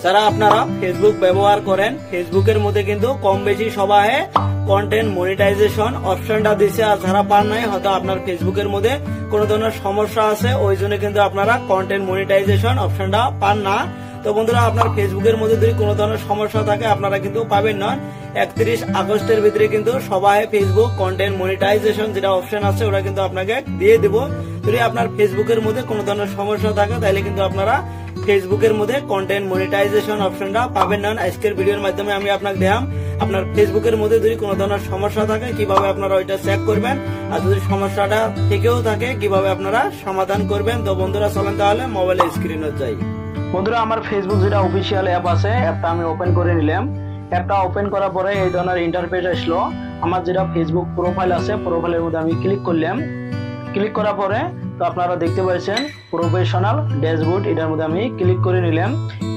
যারা আপনারা ফেসবুক ব্যবহার করেন, ফেসবুকের মধ্যে কিন্তু কম বেশি সবাই কন্টেন্ট মনিটাইজেশন অপশনটা দিচ্ছে। আর যারা পান নাই, হয়তো আপনার ফেসবুকের মধ্যে কোনো ধরনের সমস্যা আছে, ওই জন্য কিন্তু আপনারা কন্টেন্ট মনিটাইজেশন অপশনটা পান না। তো বন্ধুরা, আপনার ফেসবুকের মধ্যে যদি কোনো ধরনের সমস্যা থাকে আপনারা কিন্তু পাবেন না। 31 আগস্টের ভিতরে কিন্তু সবাই ফেসবুক কন্টেন্ট মনিটাইজেশন যেটা অপশন আছে ওটা কিন্তু আপনাকে দিয়ে দেব। যদি আপনার ফেসবুকের মধ্যে কোনো ধরনের সমস্যা থাকে তাহলে কিন্তু আপনারা ফেসবুকের মধ্যে কন্টেন্ট মনিটাইজেশন অপশনটা পাবেন না। আজকের ভিডিওর মাধ্যমে আমি আপনাকে দেখাম আপনার ফেসবুকের মধ্যে যদি কোনো ধরনের সমস্যা থাকে কিভাবে আপনারা ওইটা চেক করবেন, আর যদি সমস্যাটা থেকেও থাকে কিভাবে আপনারা সমাধান করবেন। তো বন্ধুরা চলেন তাহলে মোবাইলের স্ক্রিনে যাই। বন্ধুরা, আমার ফেসবুক যেটা অফিসিয়াল অ্যাপ আছে, অ্যাপটা আমি ওপেন করে নিলাম। অ্যাপটা ওপেন করার পরে এই ধরনের ইন্টারফেস আসলো। আমার যেটা ফেসবুক প্রোফাইল আছে, প্রোফাইলের মধ্যে আমি ক্লিক করলাম। ক্লিক করার পরে তো আপনারা দেখতে পাচ্ছেন প্রফেশনাল ড্যাশবোর্ড, এটার মধ্যে আমি ক্লিক করে নিলাম।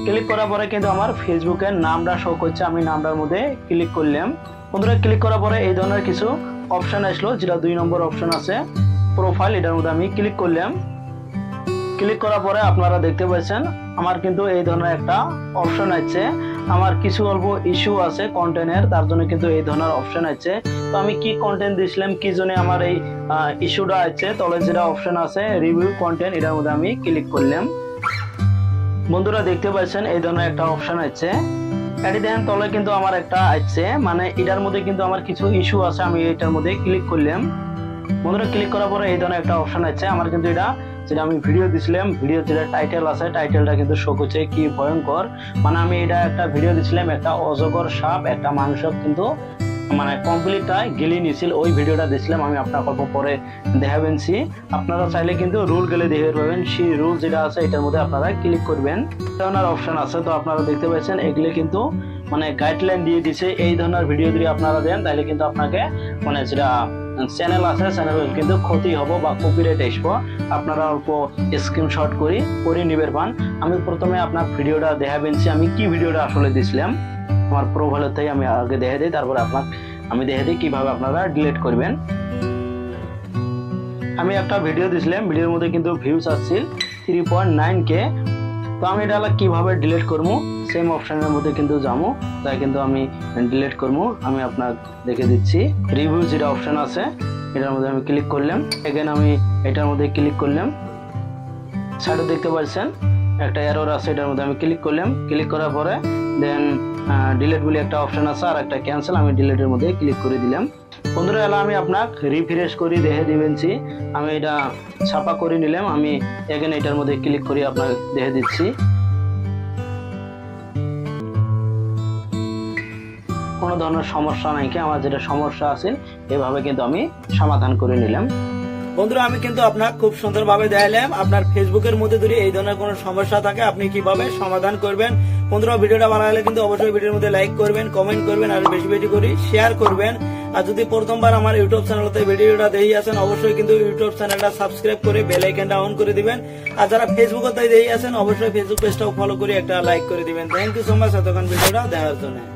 ক্লিক করার পরে কিন্তু আমার ফেসবুকের নামটা শো করছে, আমি নামটার মধ্যে ক্লিক করলাম। বন্ধুরা, ক্লিক করার পরে এই ধরনের কিছু অপশন আসলো, যেটা 2 নম্বর অপশন আছে প্রোফাইল, এটার মধ্যে আমি ক্লিক করলাম। ক্লিক করার পরে আপনারা দেখতে পাচ্ছেন আমার কিন্তু এই ধরনের একটা অপশন আছে। আমার কিছু অল্প ইস্যু আছে কন্টেন্টের, তার জন্য কিন্তু এই ধরনের অপশন আছে। তো আমি কি কন্টেন্ট দিছিলাম, কি জন্য আমার এই ইস্যুটা আছে, তলে যেটা অপশন আছে রিভিউ কন্টেন্ট, এটার মধ্যে আমি ক্লিক করলাম। বন্ধুরা, দেখতে পাচ্ছেন এই ধরনের একটা অপশন আছে। এটি দেখেন তলে কিন্তু আমার একটা আছে, মানে এটার মধ্যে কিন্তু আমার কিছু ইস্যু আছে, আমি এটার মধ্যে ক্লিক করলাম। বন্ধুরা, ক্লিক করার পরে এই ধরনের একটা অপশন আছে। আমার কিন্তু এটা যেটা আমি ভিডিও দিছিলাম, ভিডিও যেটা টাইটেল আছে, টাইটেলটা কিন্তু শো করছে কি ভয়ঙ্কর। মানে আমি এটা একটা ভিডিও দিছিলাম, একটা অজগর সাপ একটা মানুষক কিন্তু মানে কমপ্লিটটা গেলে নিছিল, ওই ভিডিওটা দিছিলাম। আমি আপনাকে অল্প পরে দেখাবেনছি। আপনারা চাইলে কিন্তু রুল গেলে দেখে পাবেন, সেই রুল যেটা আছে এটার মধ্যে আপনারা ক্লিক করবেন। ধরনের অপশন আছে, তো আপনারা দেখতে পাচ্ছেন এগুলো কিন্তু মানে গাইডলাইন দিয়ে দিছে। এই ধরনের ভিডিও যদি আপনারা দেন তাহলে কিন্তু আপনাকে মানে যেটা চ্যানেল আছে চ্যানেল কিন্তু ক্ষতি হবো বা কপিরাইট আসবো। আপনারা অল্প স্ক্রিনশট করে নিবেন পান। আমি প্রথমে আপনার ভিডিওটা দেখাবেনছি, আমি কি ভিডিওটা আসলে দিছিলাম আমার প্রোফাইলের থেকে আমি আগে দেখে দিই, তারপরে আমি দেখে দিই কিভাবে আপনারা ডিলিট করবেন। আমি একটা ভিডিও দিছিলাম, ভিডিওর মধ্যে কিন্তু ভিউজ আসছিল 3.9K। তো আমি এটা কিভাবে ডিলিট করবো, সেম অপশনের মধ্যে কিন্তু যাবো, তাই কিন্তু আমি ডিলিট করবো। আমি আপনার দেখে দিচ্ছি, রিভিউ যেটা অপশন আছে এটার মধ্যে আমি ক্লিক করলাম। এখানে আমি এটার মধ্যে ক্লিক করলাম। সাইডে দেখতে পাচ্ছেন একটা এরর আছে, এটার মধ্যে আমি ক্লিক করলাম। ক্লিক করার পরে দেন ডিলিট বলে একটা অপশন আছে, আর একটা ক্যান্সেল, আমি ডিলিটের মধ্যে ক্লিক করে দিলাম। বন্ধুরা, এলা আমি আপনাকে রিফ্রেশ করে দেখে দিবেনছি। আমি এটা ছাপা করে নিলাম। আমি এখানে এটার মধ্যে ক্লিক করে আপনাকে দেখে দিচ্ছি। কোনো ধরনের সমস্যা নাই, কি আমার যেটা সমস্যা আছে এভাবে কিন্তু আমি সমাধান করে নিলাম। বন্ধুরা, আমি কিন্তু আপনাকে খুব সুন্দরভাবে দেখালাম আপনার ফেসবুকের মধ্যে যদি এই ধরনের কোনো সমস্যা থাকে আপনি কিভাবে সমাধান করবেন। বন্ধুরা, ভিডিওটা ভালো লাগলে কিন্তু অবশ্যই ভিডিওর মধ্যে লাইক করবেন, কমেন্ট করবেন, আর বেশি বেশি করে শেয়ার করবেন। আর যদি প্রথমবার আমার ইউটিউব চ্যানেলতে ভিডিওটা দেখে আছেন অবশ্যই কিন্তু ইউটিউব চ্যানেলটা সাবস্ক্রাইব করে বেল আইকনটা অন করে দিবেন। আর যারা ফেসবুকে দেখে আছেন অবশ্যই ফেসবুক পেজটাও ফলো করে একটা লাইক করে দিবেন। থ্যাংক ইউ সো মাচ এতক্ষণ ভিডিওটা দেখার জন্য।